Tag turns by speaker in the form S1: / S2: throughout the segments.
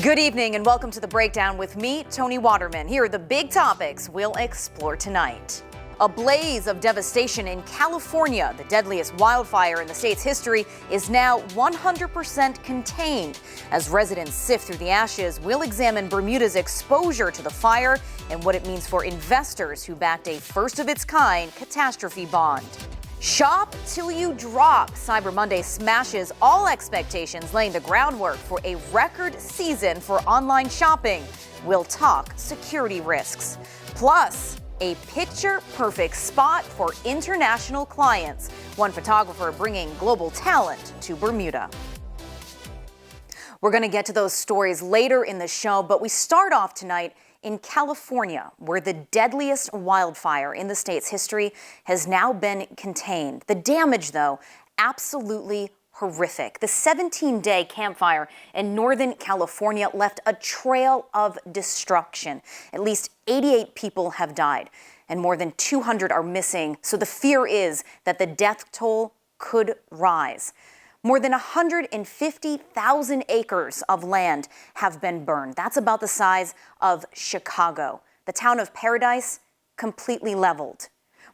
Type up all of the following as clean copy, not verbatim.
S1: Good evening and welcome to The Breakdown with me, Toni Waterman. Here are the big topics we'll explore tonight. A blaze of devastation in California, the deadliest wildfire in the state's history, is now 100% contained. As residents sift through the ashes, we'll examine Bermuda's exposure to the fire and what it means for investors who backed a first-of-its-kind catastrophe bond. Shop till you drop. Cyber Monday smashes all expectations, laying the groundwork for a record season for online shopping. We'll talk security risks. Plus, a picture-perfect spot for international clients. One photographer bringing global talent to Bermuda. We're going to get to those stories later in the show, but we start off tonight in California, where the deadliest wildfire in the state's history has now been contained. The damage, though, absolutely horrific. The 17-day campfire in Northern California left a trail of destruction. At least 88 people have died, and more than 200 are missing, so the fear is that the death toll could rise. More than 150,000 acres of land have been burned. That's about the size of Chicago. The town of Paradise completely leveled.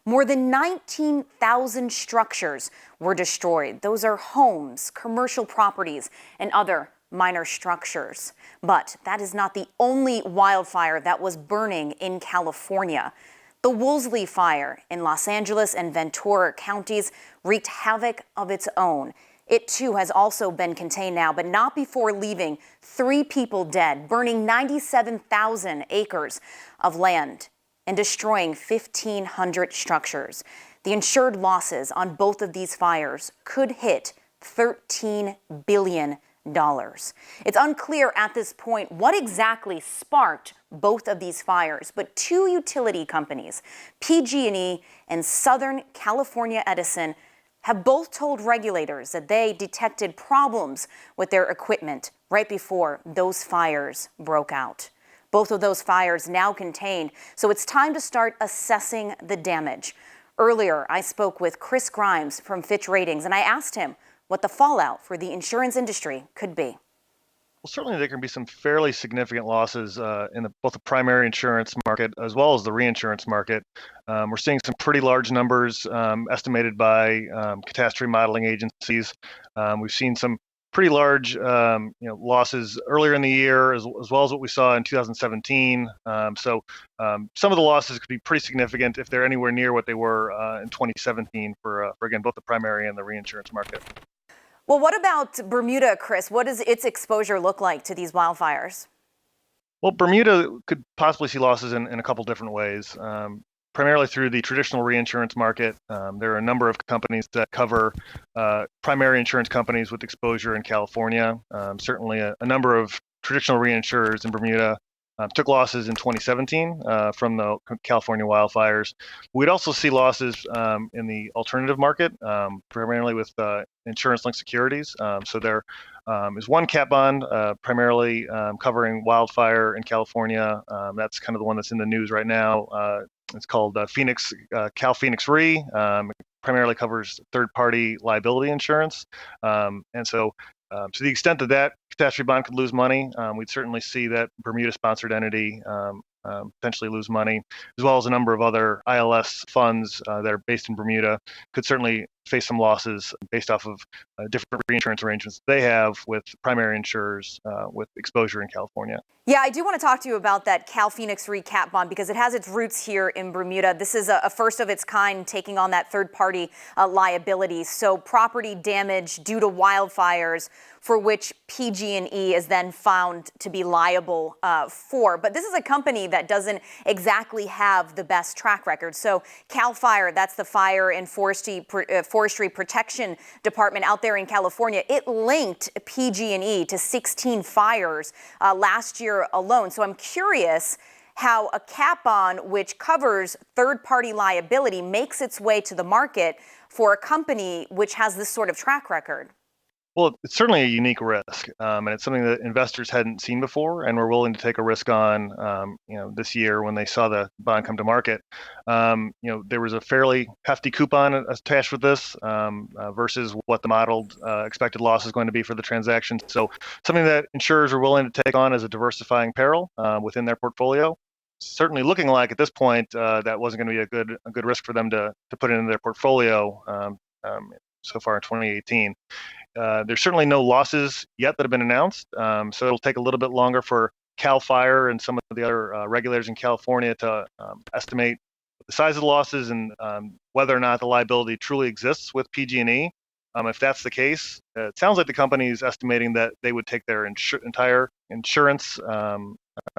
S1: More than 19,000 structures were destroyed. Those are homes, commercial properties, and other minor structures. But that is not the only wildfire that was burning in California. The Woolsey fire in Los Angeles and Ventura counties wreaked havoc of its own. It, too, has also been contained now, but not before leaving 3 people dead, burning 97,000 acres of land and destroying 1,500 structures. The insured losses on both of these fires could hit $13 billion. It's unclear at this point what exactly sparked both of these fires, but 2 utility companies, PG&E and Southern California Edison, have both told regulators that they detected problems with their equipment right before those fires broke out. Both of those fires now contained, so it's time to start assessing the damage. Earlier, I spoke with Chris Grimes from Fitch Ratings, and I asked him what the fallout for the insurance industry could be.
S2: Well, certainly there can be some fairly significant losses in both the primary insurance market as well as the reinsurance market. We're seeing some pretty large numbers estimated by catastrophe modeling agencies. We've seen some pretty large losses earlier in the year as well as what we saw in 2017. So some of the losses could be pretty significant if they're anywhere near what they were in 2017 for again, both the primary and the reinsurance market.
S1: Well, what about Bermuda, Chris? What does its exposure look like to these wildfires?
S2: Well, Bermuda could possibly see losses in a couple different ways. Primarily through the traditional reinsurance market. There are a number of companies that cover primary insurance companies with exposure in California. Certainly a number of traditional reinsurers in Bermuda took losses in 2017 from the California wildfires. We'd also see losses in the alternative market, primarily with insurance-linked securities. So there is one cat bond primarily covering wildfire in California. That's kind of the one that's in the news right now. It's called Cal Phoenix Re. It primarily covers third-party liability insurance. And so to the extent that that catastrophe bond could lose money, we'd certainly see that Bermuda-sponsored entity potentially lose money, as well as a number of other ILS funds that are based in Bermuda could certainly face some losses based off of different reinsurance arrangements they have with primary insurers with exposure in California.
S1: Yeah, I do want to talk to you about that Cal Phoenix Re cat bond because it has its roots here in Bermuda. This is a first of its kind taking on that third-party liability. So property damage due to wildfires for which PG&E is then found to be liable for. But this is a company that doesn't exactly have the best track record. So Cal Fire, that's the Fire and Forestry Protection Department out there in California. It linked PG&E to 16 fires last year alone. So I'm curious how a cat bond, which covers third-party liability, makes its way to the market for a company which has this sort of track record.
S2: Well, it's certainly a unique risk, and it's something that investors hadn't seen before, and were willing to take a risk on. This year when they saw the bond come to market, there was a fairly hefty coupon attached with this versus what the modeled expected loss is going to be for the transaction. So, something that insurers are willing to take on as a diversifying peril within their portfolio. Certainly, looking like at this point that wasn't going to be a good risk for them to put into their portfolio so far in 2018. There's certainly no losses yet that have been announced, so it'll take a little bit longer for Cal Fire and some of the other regulators in California to estimate the size of the losses and whether or not the liability truly exists with PG&E. If that's the case, it sounds like the company is estimating that they would take their entire insurance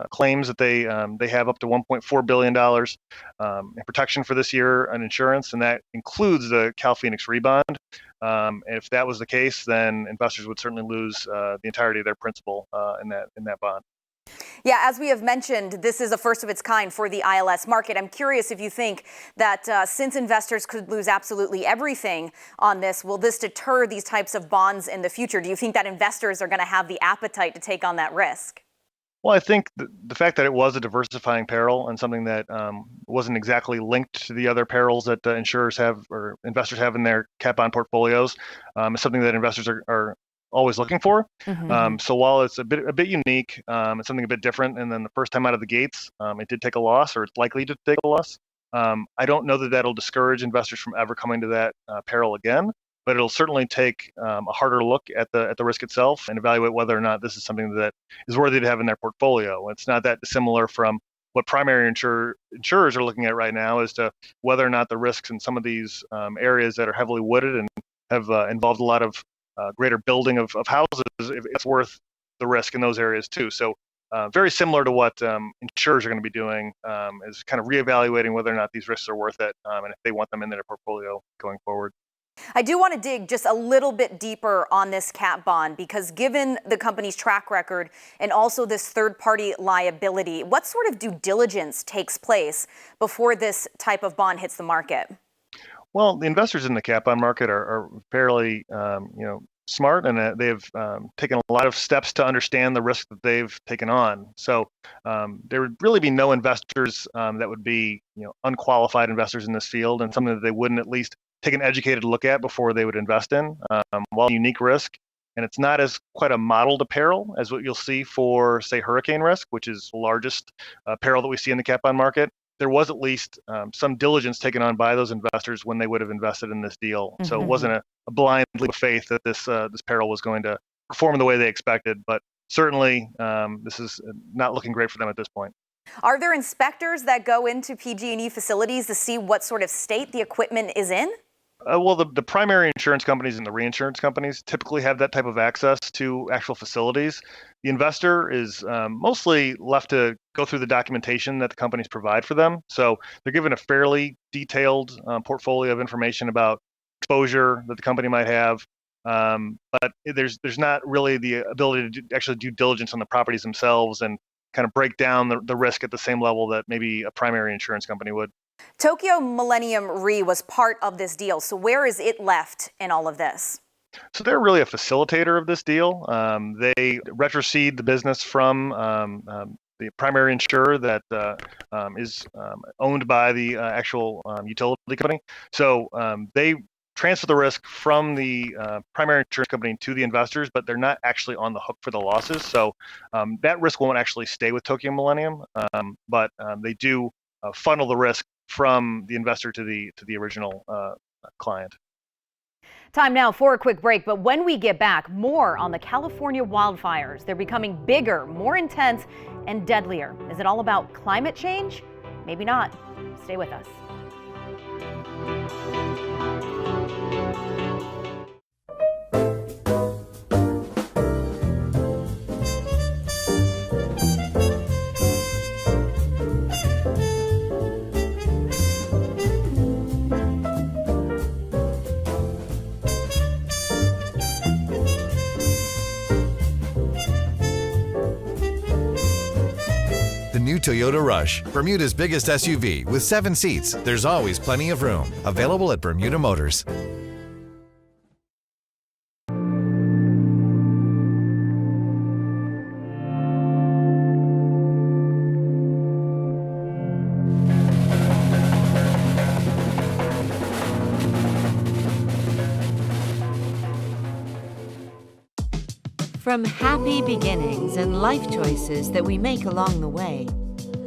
S2: claims that they have up to $1.4 billion in protection for this year on insurance, and that includes the Cal Phoenix rebond. If that was the case, then investors would certainly lose the entirety of their principal in that bond.
S1: Yeah, as we have mentioned, this is a first of its kind for the ILS market. I'm curious if you think that since investors could lose absolutely everything on this, will this deter these types of bonds in the future? Do you think that investors are going to have the appetite to take on that risk?
S2: Well, I think the fact that it was a diversifying peril and something that wasn't exactly linked to the other perils that insurers have or investors have in their cat bond portfolios is something that investors are always looking for.
S1: Mm-hmm.
S2: So while it's a bit unique, it's something a bit different. And then the first time out of the gates, it did take a loss, or it's likely to take a loss. I don't know that that'll discourage investors from ever coming to that peril again. But it'll certainly take a harder look at the risk itself and evaluate whether or not this is something that is worthy to have in their portfolio. It's not that dissimilar from what primary insurers are looking at right now as to whether or not the risks in some of these areas that are heavily wooded and have involved a lot of greater building of houses, if it's worth the risk in those areas too. So very similar to what insurers are going to be doing is kind of reevaluating whether or not these risks are worth it and if they want them in their portfolio going forward.
S1: I do want to dig just a little bit deeper on this cat bond because given the company's track record and also this third-party liability, what sort of due diligence takes place before this type of bond hits the market?
S2: Well, the investors in the cat bond market are fairly smart, and they've taken a lot of steps to understand the risk that they've taken on. So there would really be no investors that would be unqualified investors in this field, and something that they wouldn't at least take an educated look at before they would invest in. While unique risk, and it's not as quite a modeled a peril as what you'll see for, say, hurricane risk, which is the largest peril that we see in the cat bond market. There was at least some diligence taken on by those investors when they would have invested in this deal. Mm-hmm. So it wasn't a blind leap of faith that this peril was going to perform in the way they expected. But certainly, this is not looking great for them at this point.
S1: Are there inspectors that go into PG&E facilities to see what sort of state the equipment is in?
S2: Well, the primary insurance companies and the reinsurance companies typically have that type of access to actual facilities. The investor is mostly left to go through the documentation that the companies provide for them. So they're given a fairly detailed portfolio of information about exposure that the company might have. But there's not really the ability to actually do diligence on the properties themselves and kind of break down the risk at the same level that maybe a primary insurance company would.
S1: Tokio Millennium Re was part of this deal. So where is it left in all of this?
S2: So they're really a facilitator of this deal. They retrocede the business from the primary insurer that is owned by the actual utility company. So they transfer the risk from the primary insurance company to the investors, but they're not actually on the hook for the losses. So that risk won't actually stay with Tokio Millennium, but they do funnel the risk from the investor to the original client.
S1: Time now for a quick break, but when we get back, more on the California wildfires. They're becoming bigger, more intense, and deadlier. Is it all about climate change? Maybe not. Stay with us.
S3: New Toyota Rush, Bermuda's biggest SUV with 7 seats. There's always plenty of room. Available at Bermuda Motors.
S4: From happy beginnings and life choices that we make along the way,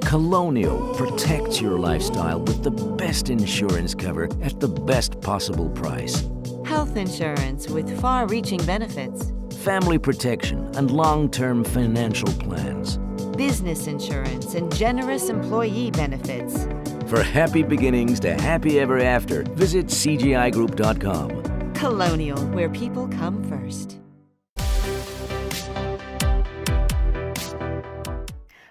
S5: Colonial protects your lifestyle with the best insurance cover at the best possible price.
S4: health insurance with far-reaching benefits,
S5: Family protection and long-term financial plans.
S4: business insurance and generous employee benefits.
S5: For happy beginnings to happy ever after, visit CGIGroup.com.
S4: Colonial, where people come first.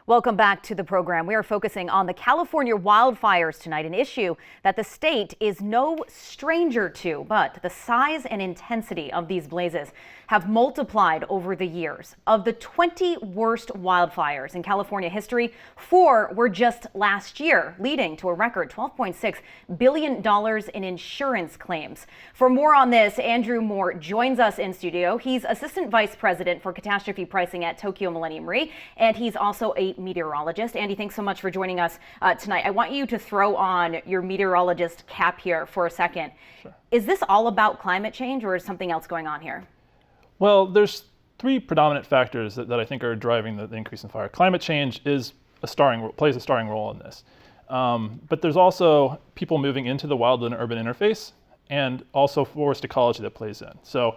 S1: Welcome back to the program. We are focusing on the California wildfires tonight, an issue that the state is no stranger to, but the size and intensity of these blazes have multiplied over the years. Of the 20 worst wildfires in California history, 4 were just last year, leading to a record $12.6 billion in insurance claims. For more on this, Andrew Moore joins us in studio. He's Assistant Vice President for Catastrophe Pricing at Tokyo Millennium Re, and he's also a meteorologist. Andy, thanks so much for joining us tonight. I want you to throw on your meteorologist cap here for a second.
S6: Sure.
S1: Is this all about climate change, or is something else going on here?
S6: Well, there's 3 predominant factors that I think are driving the increase in fire. Climate change is plays a starring role in this. But there's also people moving into the wildland urban interface, and also forest ecology that plays in. So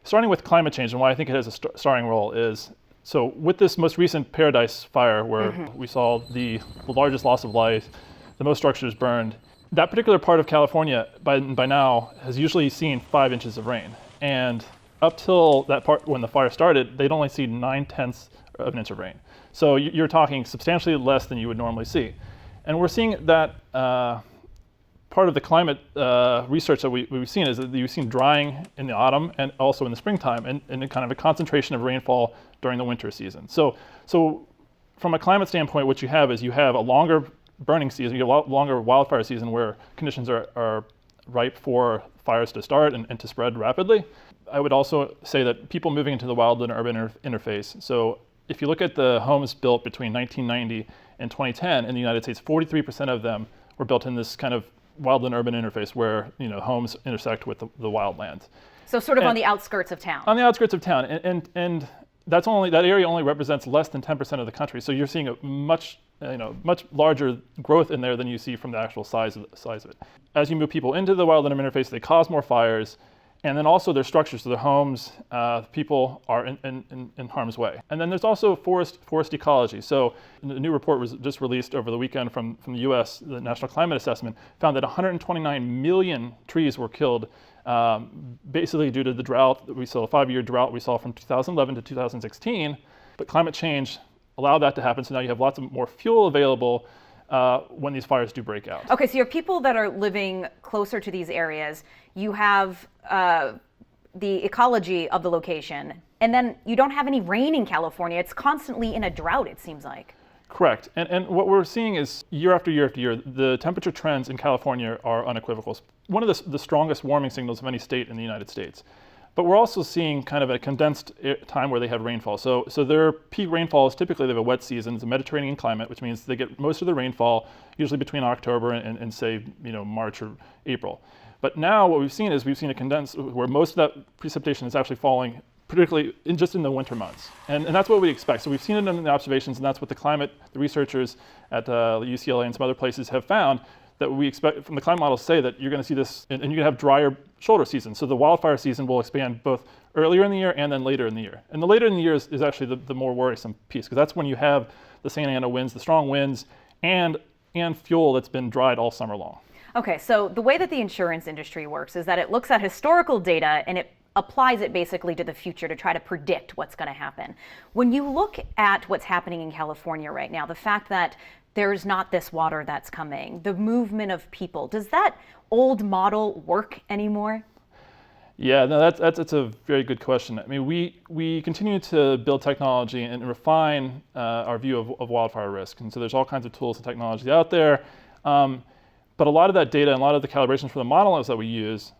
S6: starting with climate change, and why I think it has a starring role is, so with this most recent Paradise fire, where we saw the largest loss of life, the most structures burned, that particular part of California by now has usually seen 5 inches of rain. And up till that part when the fire started, they'd only seen 9/10 of an inch of rain. So you're talking substantially less than you would normally see. And we're seeing that part of the climate research that we've seen is that you've seen drying in the autumn and also in the springtime, and a kind of a concentration of rainfall during the winter season. So from a climate standpoint, what you have is you have a longer burning season, you have a longer wildfire season where conditions are ripe for fires to start and to spread rapidly. I would also say that people moving into the wildland urban interface, so if you look at the homes built between 1990 and 2010 in the United States, 43% of them were built in this kind of wildland urban interface where homes intersect with the wildlands.
S1: So sort of on the outskirts of town.
S6: On the outskirts of town, and that area only represents less than 10% of the country. So you're seeing a much larger growth in there than you see from the actual size of it. As you move people into the wildland urban interface, they cause more fires. And then also their structures, so their homes, people are in harm's way. And then there's also forest ecology. So a new report was just released over the weekend from the US, the National Climate Assessment, found that 129 million trees were killed basically due to the drought that we saw, a 5-year drought we saw from 2011 to 2016. But climate change allowed that to happen, so now you have lots of more fuel available when these fires do break out.
S1: Okay, so you have people that are living closer to these areas. You have the ecology of the location, and then you don't have any rain in California. It's constantly in a drought, it seems like.
S6: Correct. And what we're seeing is year after year after year, the temperature trends in California are unequivocal. One of the strongest warming signals of any state in the United States. But we're also seeing kind of a condensed time where they have rainfall. So their peak rainfall is typically they have a wet season. It's a Mediterranean climate, which means they get most of the rainfall usually between October and say March or April. But now what we've seen is we've seen a condensed where most of that precipitation is actually falling, particularly just in the winter months. And that's what we expect. So we've seen it in the observations, and that's what the researchers at UCLA and some other places have found, that we expect from the climate models say that you're going to see this, and you're going to have drier shoulder seasons. So the wildfire season will expand both earlier in the year and then later in the year. And the later in the year is actually the more worrisome piece, because that's when you have the Santa Ana winds, the strong winds, and fuel that's been dried all summer long.
S1: Okay, so the way that the insurance industry works is that it looks at historical data and it applies it basically to the future to try to predict what's going to happen. When you look at what's happening in California right now, the fact that there's not this water that's coming, the movement of people, does that old model work anymore?
S6: Yeah, no, that's a very good question. I mean, we continue to build technology and refine our view of wildfire risk. And so there's all kinds of tools and technology out there. But a lot of that data and a lot of the calibrations for the models that we use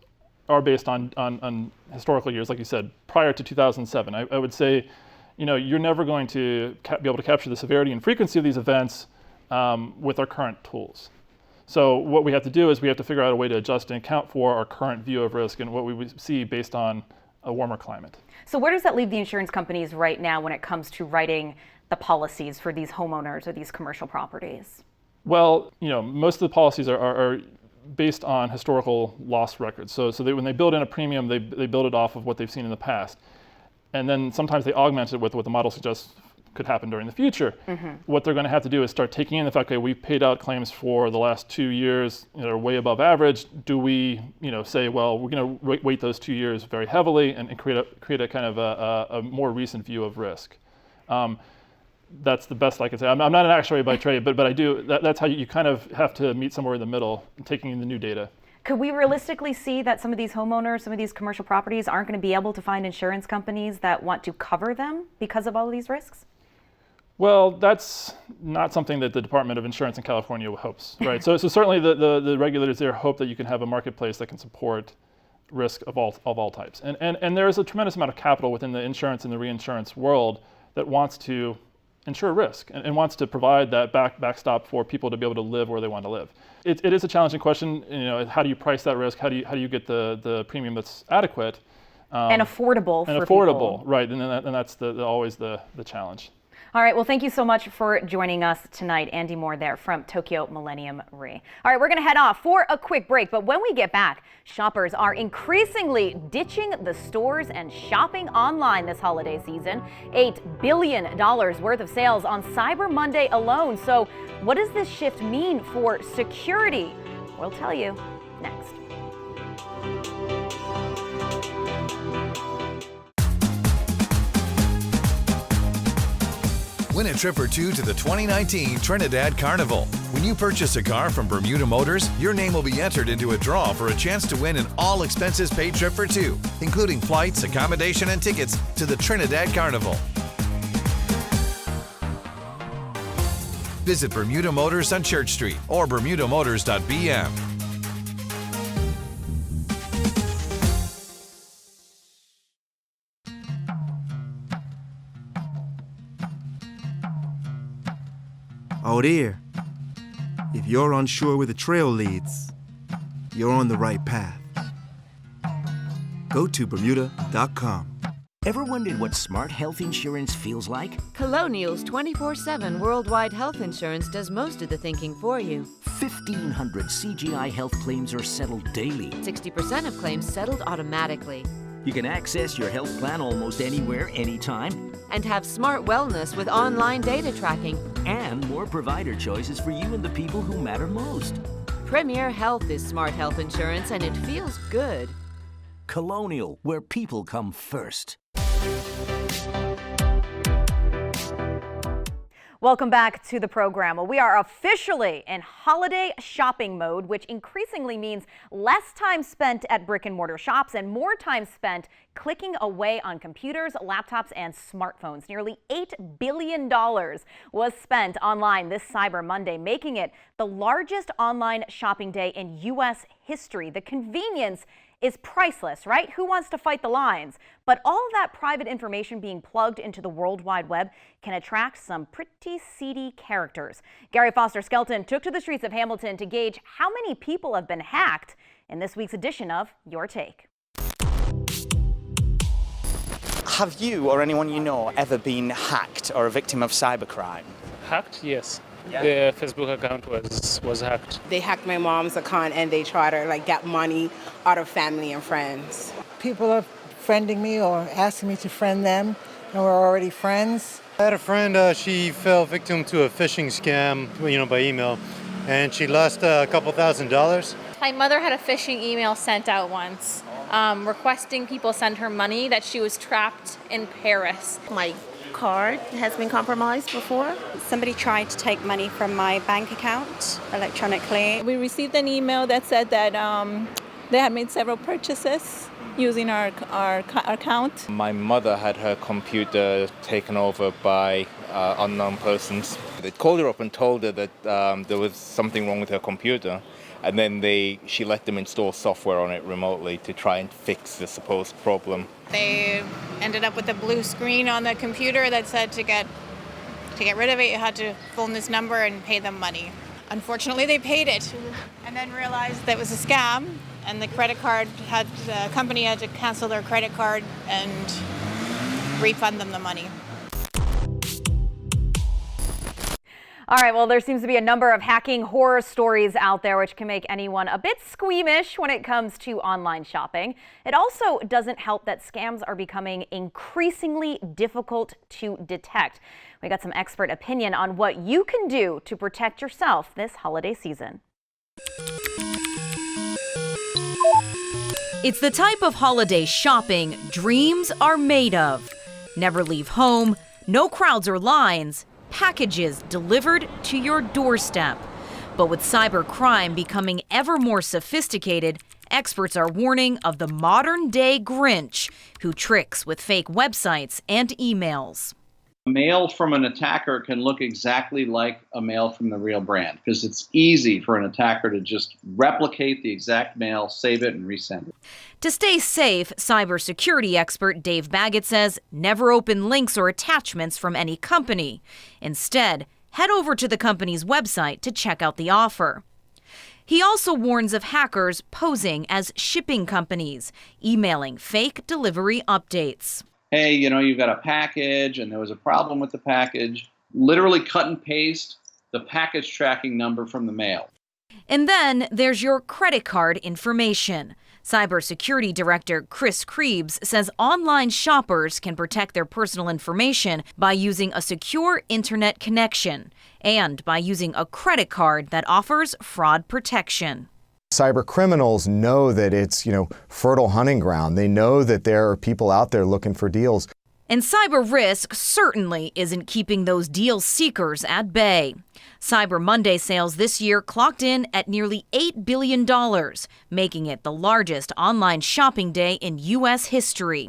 S6: are based on historical years, like you said, prior to 2007. I would say, you're never going to be able to capture the severity and frequency of these events with our current tools. So what we have to do is we have to figure out a way to adjust and account for our current view of risk and what we would see based on a warmer climate.
S1: So where does that leave the insurance companies right now when it comes to writing the policies for these homeowners or these commercial properties?
S6: Well, most of the policies are based on historical loss records. So when they build in a premium, they build it off of what they've seen in the past. And then sometimes they augment it with what the model suggests could happen during the future. What they're going to have to do is start taking in the fact that we've paid out claims for the last 2 years that are way above average. Do we, say, well, we're going to weight those 2 years very heavily and create a kind of a more recent view of risk? That's the best I can say. I'm not an actuary by trade, but I do. That's how you kind of have to meet somewhere in the middle, taking in the new data.
S1: Could we realistically see that some of these homeowners, some of these commercial properties aren't going to be able to find insurance companies that want to cover them because of all of these risks?
S6: Well, that's not something that the Department of Insurance in California hopes, right? So certainly the regulators there hope that you can have a marketplace that can support risk of all types. And there is a tremendous amount of capital within the insurance and the reinsurance world that wants to insure risk and wants to provide that backstop for people to be able to live where they want to live. It is a challenging question. How do you price that risk? How do you get the premium that's adequate
S1: and affordable for
S6: affordable,
S1: people.
S6: Right? And that's always the challenge.
S1: All right, well, thank you so much for joining us tonight. Andy Moore there from Tokyo Millennium Re. All right, we're going to head off for a quick break, but when we get back, shoppers are increasingly ditching the stores and shopping online this holiday season. $8 billion worth of sales on Cyber Monday alone. So what does this shift mean for security? We'll tell you next.
S3: Win a trip or two to the 2019 Trinidad Carnival. When you purchase a car from Bermuda Motors, your name will be entered into a draw for a chance to win an all-expenses-paid trip for two, including flights, accommodation, and tickets to the Trinidad Carnival. Visit Bermuda Motors on Church Street or bermudamotors.bm.
S7: Oh dear, if you're unsure where the trail leads, you're on the right path. Go to Bermuda.com.
S5: Ever wondered what smart health insurance feels like?
S4: Colonial's 24/7 worldwide health insurance does most of the thinking for you.
S5: 1,500 CGI health claims are settled daily.
S4: 60% of claims settled automatically.
S5: You can access your health plan almost anywhere, anytime.
S4: And have smart wellness with online data tracking.
S5: And more provider choices for you and the people who matter most.
S4: Premier Health is smart health insurance, and it feels good.
S5: Colonial, where people come first.
S1: Welcome back to the program. Well, we are officially in holiday shopping mode, which increasingly means less time spent at brick and mortar shops and more time spent clicking away on computers, laptops, and smartphones. Nearly $8 billion was spent online this Cyber Monday, making it the largest online shopping day in U.S. history. The convenience is priceless, right? Who wants to fight the lines? But all of that private information being plugged into the World Wide Web can attract some pretty seedy characters. Gary Foster Skelton took to the streets of Hamilton to gauge how many people have been hacked in this week's edition of Your Take.
S8: Have you or anyone you know ever been hacked or a victim of cybercrime?
S9: Hacked? Yes. Yeah. The Facebook account was hacked.
S10: They hacked my mom's account and they try to get money out of family and friends.
S11: People are friending me or asking me to friend them, and we're already friends.
S12: I had a friend, she fell victim to a phishing scam, by email, and she lost a couple $1,000s.
S13: My mother had a phishing email sent out once, requesting people send her money that she was trapped in Paris.
S14: My card has been compromised before.
S15: Somebody tried to take money from my bank account electronically.
S16: We received an email that said that they had made several purchases using our account.
S17: My mother had her computer taken over by unknown persons. They called her up and told her that there was something wrong with her computer, and then she let them install software on it remotely to try and fix the supposed problem.
S13: They ended up with a blue screen on the computer that said to get rid of it, you had to phone this number and pay them money. Unfortunately, they paid it and then realized that it was a scam
S18: and the company had to cancel their credit card and refund them the money.
S1: All right, well, there seems to be a number of hacking horror stories out there which can make anyone a bit squeamish when it comes to online shopping. It also doesn't help that scams are becoming increasingly difficult to detect. We got some expert opinion on what you can do to protect yourself this holiday season. It's the type of holiday shopping dreams are made of. Never leave home, no crowds or lines, packages delivered to your doorstep. But with cybercrime becoming ever more sophisticated, experts are warning of the modern-day Grinch who tricks with fake websites and emails.
S19: A mail from an attacker can look exactly like a mail from the real brand because it's easy for an attacker to just replicate the exact mail, save it, and resend it.
S1: To stay safe, cybersecurity expert Dave Baggett says never open links or attachments from any company. Instead, head over to the company's website to check out the offer. He also warns of hackers posing as shipping companies, emailing fake delivery updates.
S19: Hey, you've got a package and there was a problem with the package. Literally cut and paste the package tracking number from the mail.
S1: And then there's your credit card information. Cybersecurity Director Chris Krebs says online shoppers can protect their personal information by using a secure internet connection and by using a credit card that offers fraud protection.
S20: Cyber criminals know that it's, fertile hunting ground. They know that there are people out there looking for deals.
S1: And cyber risk certainly isn't keeping those deal seekers at bay. Cyber Monday sales this year clocked in at nearly $8 billion, making it the largest online shopping day in U.S. history.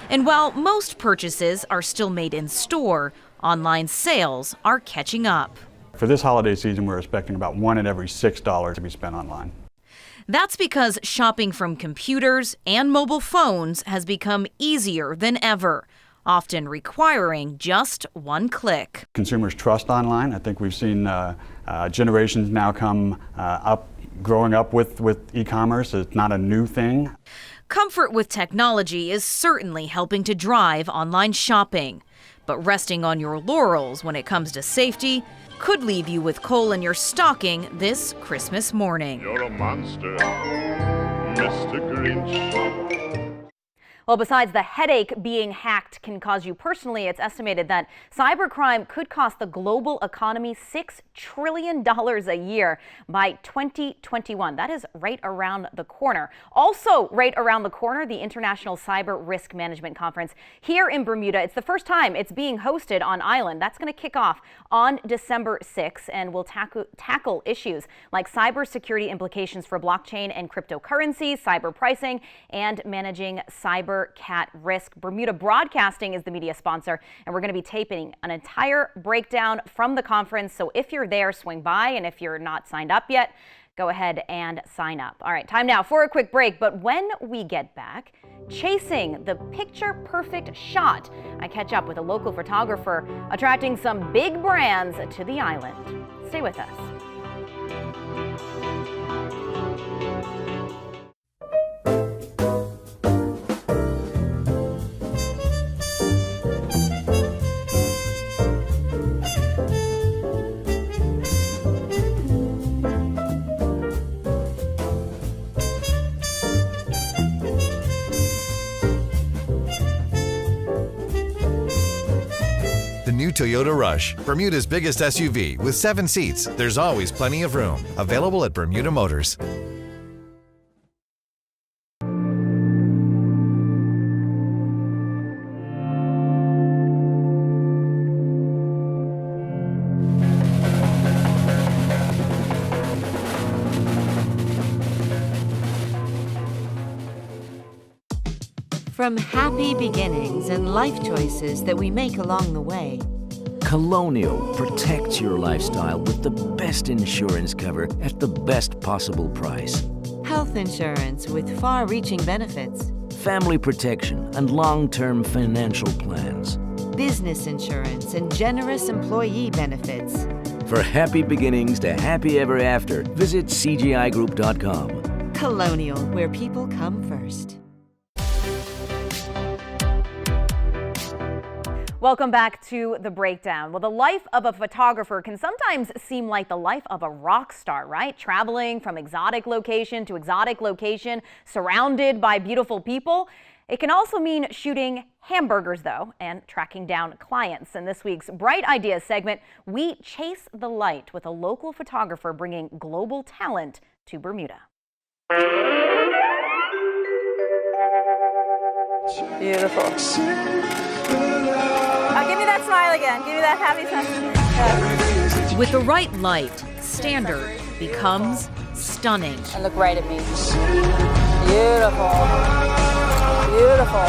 S1: And while most purchases are still made in store, online sales are catching up.
S21: For this holiday season, we're expecting about $1 in every $6 to be spent online.
S1: That's because shopping from computers and mobile phones has become easier than ever, often requiring just one click.
S21: Consumers trust online. I think we've seen generations now come up, growing up with e-commerce. It's not a new thing.
S1: Comfort with technology is certainly helping to drive online shopping. But resting on your laurels when it comes to safety could leave you with coal in your stocking this Christmas morning.
S22: You're a monster, Mr. Grinch.
S1: Well, besides the headache being hacked can cause you personally, it's estimated that cybercrime could cost the global economy $6 trillion a year by 2021. That is right around the corner. Also right around the corner, the International Cyber Risk Management Conference here in Bermuda. It's the first time it's being hosted on island. That's going to kick off on December 6th and will tackle issues like cybersecurity implications for blockchain and cryptocurrencies, cyber pricing, and managing cyber cat risk. Bermuda Broadcasting is the media sponsor, and we're going to be taping an entire breakdown from the conference. So if you're there, swing by, and if you're not signed up yet, go ahead and sign up. All right, time now for a quick break. But when we get back, chasing the picture-perfect shot, I catch up with a local photographer attracting some big brands to the island. Stay with us.
S3: New Toyota Rush, Bermuda's biggest SUV with 7 seats. There's always plenty of room. Available at Bermuda Motors.
S4: From happy beginnings and life choices that we make along the way,
S5: Colonial protects your lifestyle with the best insurance cover at the best possible price.
S4: Health insurance with far-reaching benefits.
S5: Family protection and long-term financial plans.
S4: Business insurance and generous employee benefits.
S5: For happy beginnings to happy ever after, visit CGIgroup.com.
S4: Colonial, where people come first.
S1: Welcome back to The Breakdown. Well, the life of a photographer can sometimes seem like the life of a rock star, right? Traveling from exotic location to exotic location, surrounded by beautiful people. It can also mean shooting hamburgers, though, and tracking down clients. In this week's Bright Ideas segment, we chase the light with a local photographer bringing global talent to Bermuda.
S2: Beautiful. Give me that smile again. Give me that happy smile.
S1: With the right light, standard becomes stunning.
S2: And look right at me. Beautiful. Beautiful.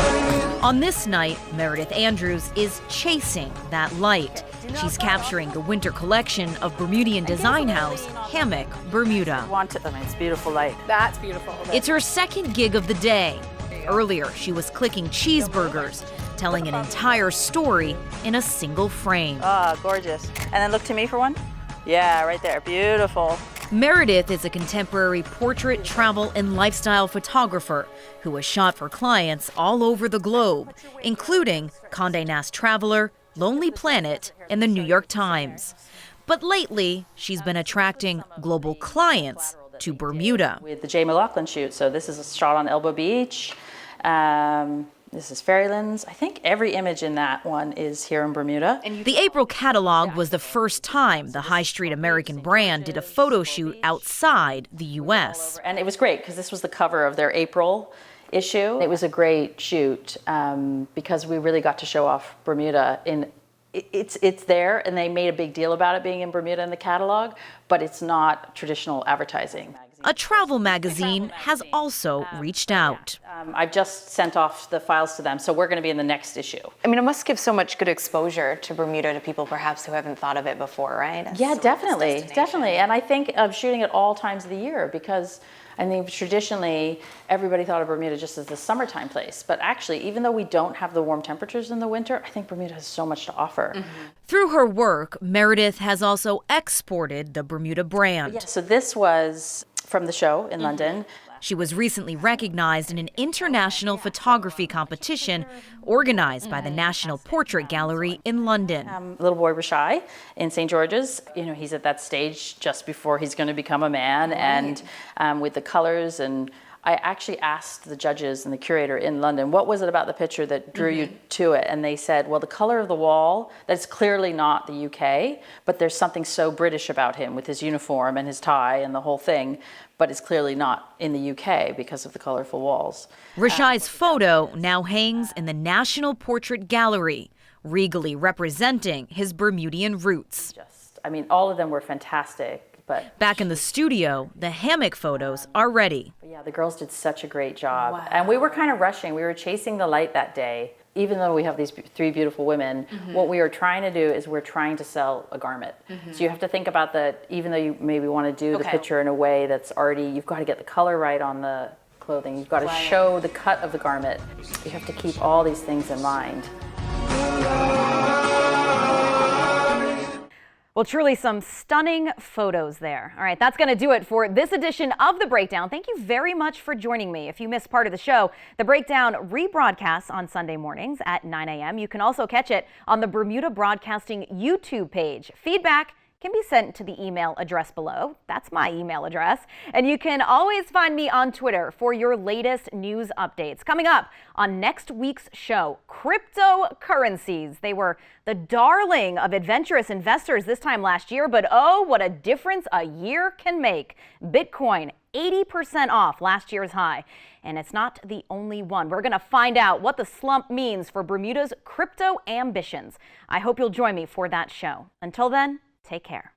S1: On this night, Meredith Andrews is chasing that light. She's capturing the winter collection of Bermudian design house, Hammock Bermuda.
S2: It's beautiful light. That's beautiful.
S1: It's her second gig of the day. Earlier, she was clicking cheeseburgers, telling an entire story in a single frame.
S2: Ah, gorgeous. And then look to me for one. Yeah, right there. Beautiful.
S1: Meredith is a contemporary portrait, travel, and lifestyle photographer who has shot for clients all over the globe, including Condé Nast Traveler, Lonely Planet, and the New York Times. But lately, she's been attracting global clients to Bermuda.
S2: With the J. McLaughlin shoot. So this is a shot on Elbow Beach. This is Fairylands. I think every image in that one is here in Bermuda.
S1: The April catalog was the first time the high street American brand did a photo shoot outside the U.S.
S2: And it was great because this was the cover of their April issue. It was a great shoot because we really got to show off Bermuda. It's there, and they made a big deal about it being in Bermuda in the catalog, but it's not traditional advertising.
S1: A travel magazine has also reached out.
S2: I've just sent off the files to them, so we're going to be in the next issue.
S6: I mean, it must give so much good exposure to Bermuda to people perhaps who haven't thought of it before, right?
S2: Yeah, definitely, definitely. And I think of shooting at all times of the year because I think traditionally everybody thought of Bermuda just as the summertime place. But actually, even though we don't have the warm temperatures in the winter, I think Bermuda has so much to offer.
S1: Through her work, Meredith has also exported the Bermuda brand.
S2: Yeah, so this was from the show in London.
S1: She was recently recognized in an international photography competition organized by the National Portrait Gallery in London.
S2: Little boy Rashai in St. George's, he's at that stage just before he's going to become a man, and with the colors. And I actually asked the judges and the curator in London, what was it about the picture that drew you to it? And they said, well, the color of the wall, that's clearly not the UK, but there's something so British about him with his uniform and his tie and the whole thing, but it's clearly not in the UK because of the colorful walls.
S1: Rashai's photo now hangs in the National Portrait Gallery, regally representing his Bermudian roots.
S2: All of them were fantastic. But
S1: back in the studio, the hammock photos are ready.
S2: Yeah, the girls did such a great job. Wow. And we were kind of rushing. We were chasing the light that day. Even though we have these three beautiful women, what we are trying to do is we're trying to sell a garment. So you have to think about that, even though you maybe want to do the picture in a way that's already, you've got to get the color right on the clothing. You've got to show the cut of the garment. You have to keep all these things in mind.
S1: Well, truly some stunning photos there. All right, that's going to do it for this edition of The Breakdown. Thank you very much for joining me. If you missed part of the show, The Breakdown rebroadcasts on Sunday mornings at 9 a.m. You can also catch it on the Bermuda Broadcasting YouTube page. Feedback can be sent to the email address below. That's my email address. And you can always find me on Twitter for your latest news updates. Coming up on next week's show, cryptocurrencies. They were the darling of adventurous investors this time last year, but oh, what a difference a year can make. Bitcoin, 80% off last year's high. And it's not the only one. We're going to find out what the slump means for Bermuda's crypto ambitions. I hope you'll join me for that show. Until then, take care.